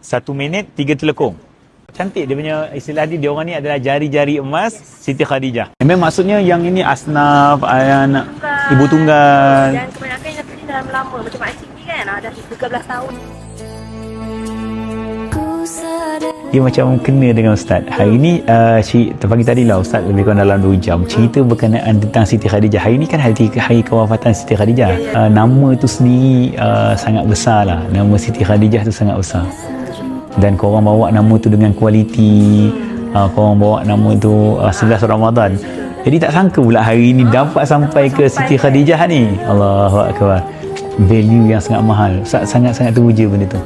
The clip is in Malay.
1 minit 3 telekung. Cantik dia punya istilah dia orang ni adalah jari-jari emas Siti Khadijah. Memang maksudnya yang ini asnaf, anak ibu tunggal. Dan kebanyakan yang ni dalam lama macam makcik ni kan dah 13 tahun. Dia macam kena dengan Ustaz. Hari ni pagi tadi lah Ustaz lebih kurang dalam 2 jam cerita berkenaan tentang Siti Khadijah. Hari ni kan hari kewafatan Siti Khadijah. Nama tu sendiri sangat besar lah. Nama Siti Khadijah tu sangat besar. Dan korang bawa nama tu dengan kualiti, korang bawa nama tu 11 Ramadan. Jadi tak sangka pula hari ni dapat sampai ke Siti Khadijah ni. Allahu Akbar. Value yang sangat mahal. Sangat-sangat teruja benda tu.